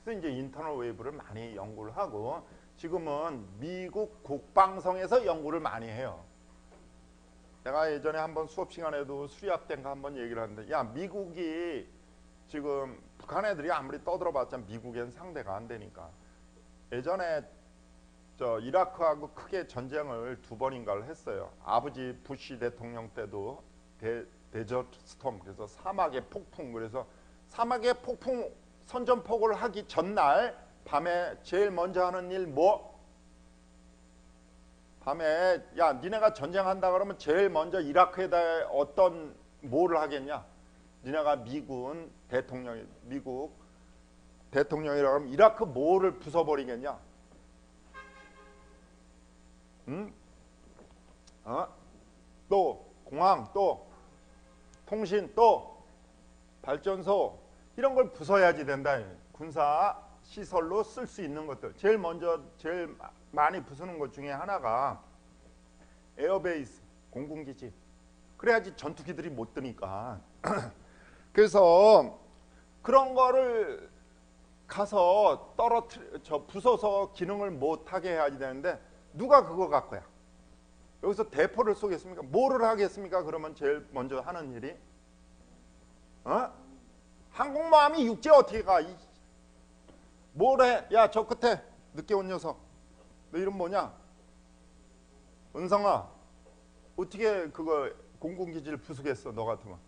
그래서 이제 인터널 웨이브를 많이 연구를 하고 지금은 미국 국방성에서 연구를 많이 해요. 내가 예전에 한번 수업 시간에도 수리학 때인가 한번 얘기를 하는데 야 미국이 지금 북한 애들이 아무리 떠들어봤자 미국엔 상대가 안 되니까 예전에 이라크하고 크게 전쟁을 2번인가를 했어요. 아버지 부시 대통령 때도 데저트 스톰 그래서 사막의 폭풍 그래서 사막의 폭풍 선전포고를 하기 전날 밤에 제일 먼저 하는 일 뭐? 밤에 야 니네가 전쟁한다 그러면 제일 먼저 이라크에다 어떤 뭐를 하겠냐? 니네가 미국 대통령이라고 하면 이라크 뭐를 부숴버리겠냐? 응? 또 공항 또 통신 또 발전소 이런 걸 부숴야지 된다. 군사 시설로 쓸 수 있는 것들 제일 많이 부수는 것 중에 하나가 에어베이스 공군기지. 그래야지 전투기들이 못 뜨니까. 그래서 그런 거를 가서 부숴서 기능을 못하게 해야지 되는데 누가 그거 갖 거야? 여기서 대포를 쏘겠습니까? 뭐를 하겠습니까? 그러면 제일 먼저 하는 일이 항공모함이 육지에 어떻게 가? 뭘 해? 야, 저 끝에 늦게 온 녀석. 너 이름 뭐냐? 은성아. 어떻게 그거 공군기지를 부수겠어? 너 같으면.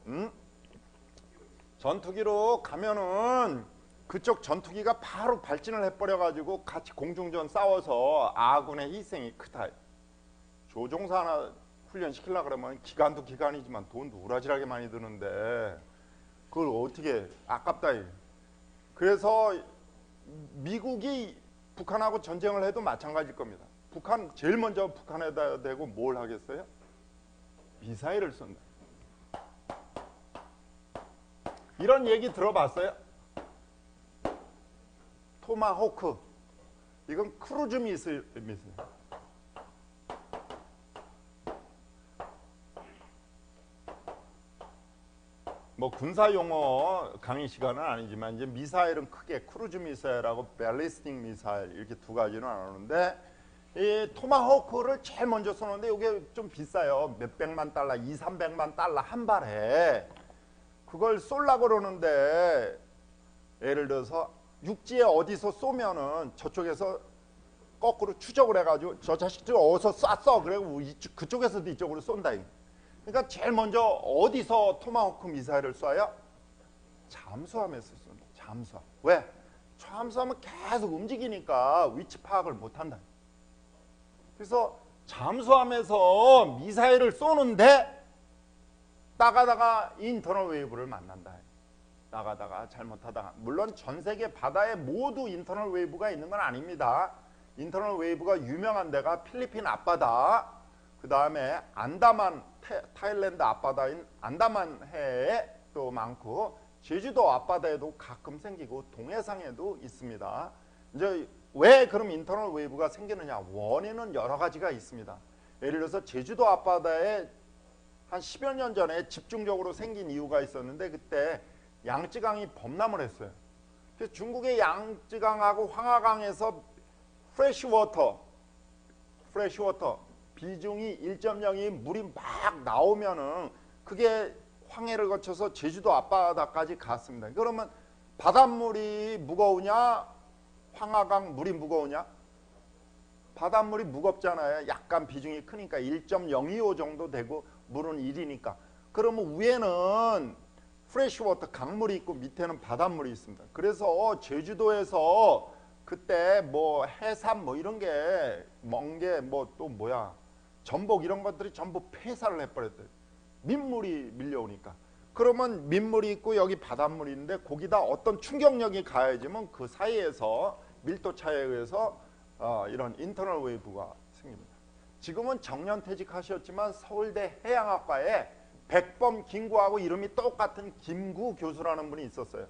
응? 전투기로 가면은 그쪽 전투기가 바로 발진을 해버려가지고 같이 공중전 싸워서 아군의 희생이 크다. 조종사 하나 훈련시키려고 그러면 기간도 기간이지만 돈도 우라질하게 많이 드는데 그걸 어떻게 아깝다. 그래서 미국이 북한하고 전쟁을 해도 마찬가지일 겁니다. 제일 먼저 북한에다 대고 뭘 하겠어요? 미사일을 쏜다. 이런 얘기 들어봤어요? 토마호크. 이건 크루즈 미사일. 뭐 군사 용어 강의 시간은 아니지만 이제 미사일은 크게 크루즈 미사일하고 밸리스틱 미사일 이렇게 두 가지로 나누는데, 이 토마호크를 제일 먼저 쏘는데 이게 좀 비싸요. 몇백만 달러, 200~300만 달러 한 발에. 그걸 쏠라고 그러는데 예를 들어서 육지에 어디서 쏘면은 저쪽에서 거꾸로 추적을 해가지고 저 자식들 어디서 쐈어. 그리고 그쪽에서도 이쪽으로 쏜다. 그러니까 제일 먼저 어디서 토마호크 미사일을 쏴요? 잠수함에서 쏜다. 잠수함. 왜? 잠수함은 계속 움직이니까 위치 파악을 못한다. 그래서 잠수함에서 미사일을 쏘는데 나가다가 인터널 웨이브를 만난다. 나가다가 잘못하다가, 물론 전 세계 바다에 모두 인터널 웨이브가 있는 건 아닙니다. 인터널 웨이브가 유명한 데가 필리핀 앞바다, 그 다음에 안다만, 타일랜드 앞바다인 안다만 해에 또 많고, 제주도 앞바다에도 가끔 생기고 동해상에도 있습니다. 이제 왜 그럼 인터널 웨이브가 생기느냐? 원인은 여러 가지가 있습니다. 예를 들어서 제주도 앞바다에 한 10여 년 전에 집중적으로 생긴 이유가 있었는데, 그때 양쯔강이 범람을 했어요. 그래서 중국의 양쯔강하고 황하강에서 프레시워터 비중이 1.0이 물이 막 나오면은 그게 황해를 거쳐서 제주도 앞바다까지 갔습니다. 그러면 바닷물이 무거우냐, 황하강 물이 무거우냐? 바닷물이 무겁잖아요. 약간 비중이 크니까 1.025 정도 되고 물은 1이니까. 그러면 위에는 프레시워터 강물이 있고 밑에는 바닷물이 있습니다. 그래서 제주도에서 그때 뭐 해삼 뭐 이런 게 멍게 뭐 또 뭐야 전복 이런 것들이 전부 폐사를 해버렸대요. 민물이 밀려오니까. 그러면 민물이 있고 여기 바닷물이 있는데 거기다 어떤 충격력이 가해지면 그 사이에서 밀도 차이에 의해서 이런 인터널 웨이브가 생깁니다. 지금은 정년퇴직하셨지만 서울대 해양학과에 백범 김구하고 이름이 똑같은 김구 교수라는 분이 있었어요.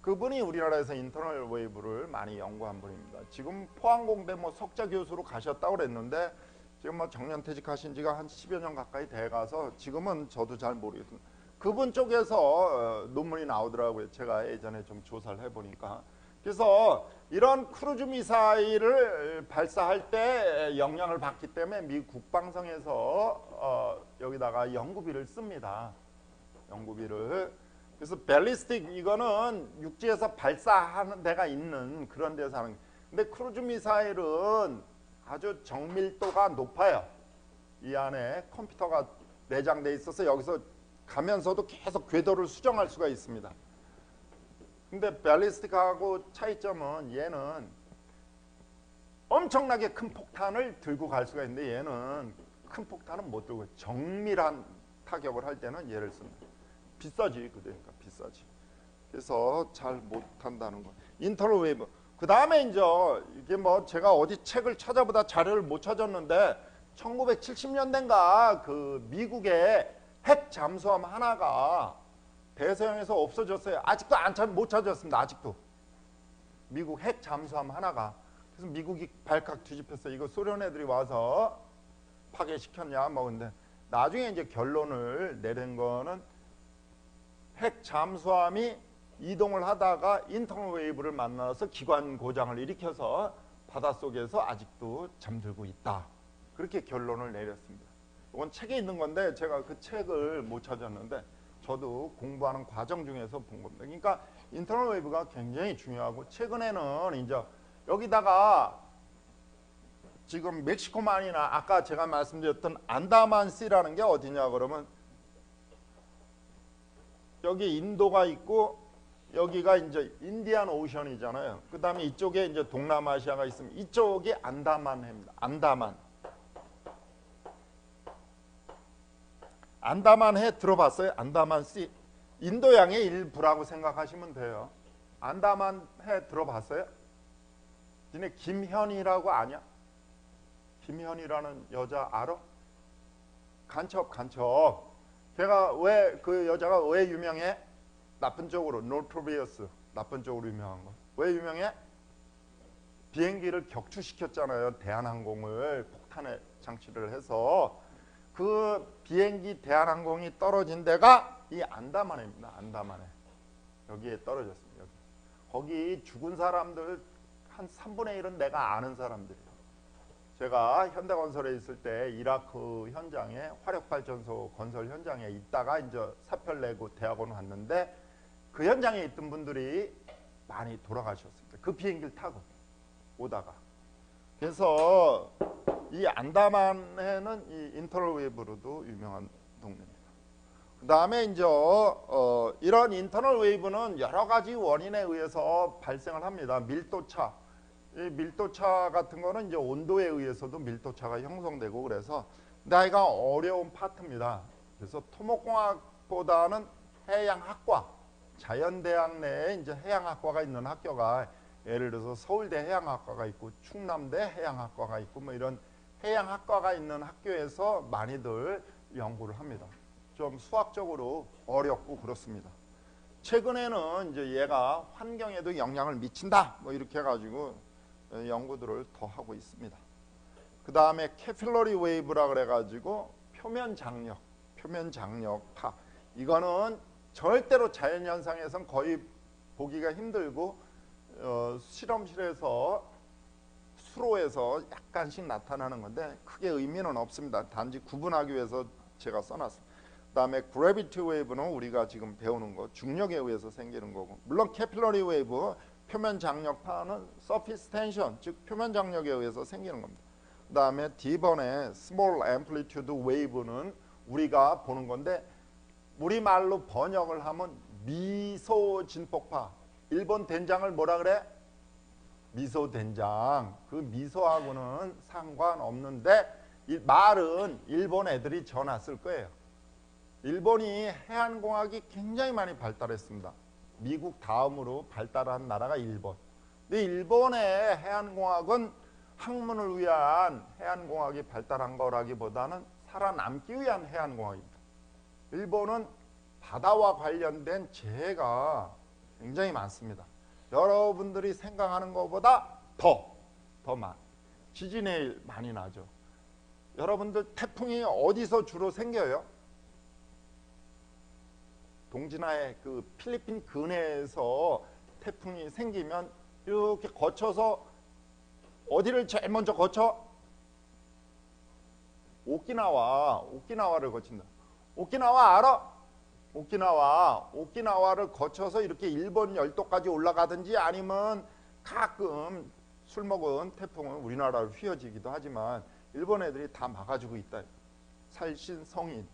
그분이 우리나라에서 인터널 웨이브를 많이 연구한 분입니다. 지금 포항공대 뭐 석좌 교수로 가셨다고 그랬는데 지금 뭐 정년퇴직하신 지가 한 10여 년 가까이 돼가서 지금은 저도 잘 모르겠습니다. 그분 쪽에서 논문이 나오더라고요. 제가 예전에 좀 조사를 해보니까. 그래서 이런 크루즈 미사일을 발사할 때 영향을 받기 때문에 미 국방성에서 여기다가 연구비를 씁니다. 연구비를. 그래서 밸리스틱 이거는 육지에서 발사하는 데가 있는 그런 데서 하는. 근데 크루즈 미사일은 아주 정밀도가 높아요. 이 안에 컴퓨터가 내장돼 있어서 여기서 가면서도 계속 궤도를 수정할 수가 있습니다. 근데 밸리스틱하고 차이점은 얘는 엄청나게 큰 폭탄을 들고 갈 수가 있는데 얘는 큰 폭탄은 못 들고 정밀한 타격을 할 때는 얘를 씁니다. 비싸지. 그러니까 비싸지. 그래서 잘 못한다는 거. 인터널 웨이브. 그 다음에 이제 이게 뭐 제가 어디 책을 찾아보다 자료를 못 찾았는데 1970년대인가 그 미국의 핵 잠수함 하나가 대서양에서 없어졌어요. 아직도 못 찾았습니다. 아직도. 미국 핵 잠수함 하나가. 그래서 미국이 발칵 뒤집혔어요. 이거 소련 애들이 와서 파괴시켰냐 뭐. 근데 나중에 이제 결론을 내린 거는 핵 잠수함이 이동을 하다가 인터널 웨이브를 만나서 기관 고장을 일으켜서 바닷속에서 아직도 잠들고 있다. 그렇게 결론을 내렸습니다. 이건 책에 있는 건데 제가 그 책을 못 찾았는데 저도 공부하는 과정 중에서 본 겁니다. 그러니까 인터널 웨이브가 굉장히 중요하고 최근에는 이제 여기다가 지금 멕시코만이나 아까 제가 말씀드렸던 안다만시라는 게 어디냐 그러면 여기 인도가 있고 여기가 이제 인디안 오션이잖아요. 그 다음에 이쪽에 이제 동남아시아가 있으면 이쪽이 안다만해입니다. 안다만해 들어봤어요? 안다만시. 인도양의 일부라고 생각하시면 돼요. 안다만해 들어봤어요? 니네 김현이라고 아냐? 김현이라는 여자 알아? 간첩. 걔가 왜 그 여자가 왜 유명해? 나쁜 쪽으로 노토리어스 나쁜 쪽으로 유명한 거. 왜 유명해? 비행기를 격추시켰잖아요. 대한항공을 폭탄에 장치를 해서 그 비행기 대한항공이 떨어진 데가 이 안다만입니다. 안다만에 여기에 떨어졌습니다. 여기. 거기 죽은 사람들 한 3분의 1은 내가 아는 사람들이에요. 제가 현대건설에 있을 때 이라크 현장에 화력발전소 건설 현장에 있다가 이제 사표를 내고 대학원 왔는데 그 현장에 있던 분들이 많이 돌아가셨습니다. 그 비행기를 타고 오다가. 그래서 이 안다만에는 이 인터널 웨이브로도 유명한 동네입니다. 그 다음에 이제 이런 인터널 웨이브는 여러 가지 원인에 의해서 발생을 합니다. 밀도차. 이 밀도차 같은 거는 이제 온도에 의해서도 밀도차가 형성되고 그래서 나이가 어려운 파트입니다. 그래서 토목공학보다는 해양학과, 자연대학 내에 이제 해양학과가 있는 학교가 예를 들어서 서울대 해양학과가 있고 충남대 해양학과가 있고 뭐 이런 해양학과가 있는 학교에서 많이들 연구를 합니다. 좀 수학적으로 어렵고 그렇습니다. 최근에는 이제 얘가 환경에도 영향을 미친다 뭐 이렇게 해가지고 연구들을 더 하고 있습니다. 그 다음에 캐필러리 웨이브라 그래가지고 표면 장력파. 이거는 절대로 자연현상에선 거의 보기가 힘들고 실험실에서 수로에서 약간씩 나타나는 건데 크게 의미는 없습니다. 단지 구분하기 위해서 제가 써놨습니다. 그 다음에 그래비티 웨이브는 우리가 지금 배우는 거 중력에 의해서 생기는 거고 물론 캐필러리 웨이브 표면 장력파는 서피스 텐션 즉 표면 장력에 의해서 생기는 겁니다. 그 다음에 D번의 스몰 앰플리튜드 웨이브는 우리가 보는 건데 우리말로 번역을 하면 미소 진폭파. 일본 된장을 뭐라 그래? 미소 된장. 그 미소하고는 상관없는데 이 말은 일본 애들이 전놨을 거예요. 일본이 해안공학이 굉장히 많이 발달했습니다. 미국 다음으로 발달한 나라가 일본. 근데 일본의 해안공학은 학문을 위한 해안공학이 발달한 거라기보다는 살아남기 위한 해안공학입니다. 일본은 바다와 관련된 재해가 굉장히 많습니다. 여러분들이 생각하는 것보다 더 많아. 지진이 많이 나죠. 여러분들 태풍이 어디서 주로 생겨요? 동진하의 그 필리핀 근해에서 태풍이 생기면 이렇게 거쳐서 어디를 제일 먼저 거쳐? 오키나와를 거친다. 오키나와 알아? 오키나와를 거쳐서 이렇게 일본 열도까지 올라가든지 아니면 가끔 술 먹은 태풍은 우리나라를 휘어지기도 하지만 일본 애들이 다 막아주고 있다. 살신성인.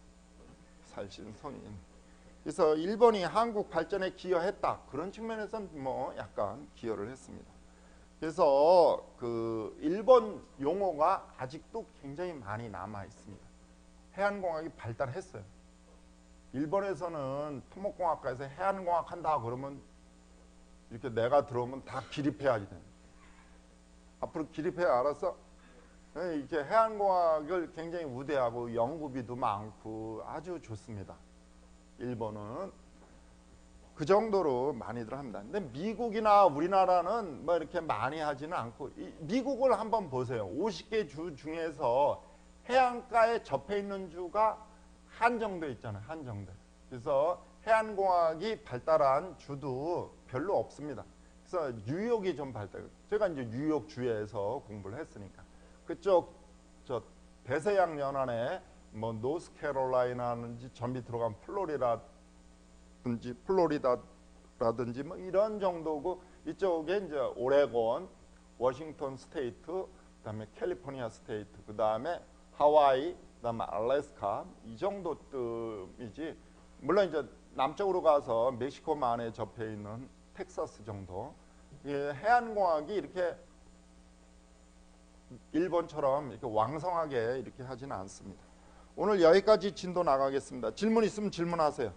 그래서 일본이 한국 발전에 기여했다. 그런 측면에서는 뭐 약간 기여를 했습니다. 그래서 그 일본 용어가 아직도 굉장히 많이 남아 있습니다. 해안공학이 발달했어요. 일본에서는 토목공학과에서 해안공학 한다 그러면 이렇게 내가 들어오면 다 기립해야지 됩니다. 앞으로 기립해 알았어? 이렇게 해안공학을 굉장히 우대하고 연구비도 많고 아주 좋습니다. 일본은 그 정도로 많이들 합니다. 근데 미국이나 우리나라는 뭐 이렇게 많이 하지는 않고 미국을 한번 보세요. 50개 주 중에서 해안가에 접해 있는 주가 한정돼 있잖아요. 한정돼. 그래서 해안공학이 발달한 주도 별로 없습니다. 그래서 뉴욕이 좀 발달. 제가 이제 뉴욕 주에서 공부를 했으니까 그쪽 저 대서양 연안에 뭐 노스캐롤라이나든지 저 밑으로 가면 플로리다라든지 뭐 이런 정도고 이쪽에 이제 오레곤, 워싱턴 스테이트, 그다음에 캘리포니아 스테이트, 그다음에 하와이, 그다음에 알래스카 이 정도쯤이지. 물론 이제 남쪽으로 가서 멕시코만에 접해 있는 텍사스 정도. 해안공학이 이렇게 일본처럼 이렇게 왕성하게 이렇게 하지는 않습니다. 오늘 여기까지 진도 나가겠습니다. 질문 있으면 질문하세요.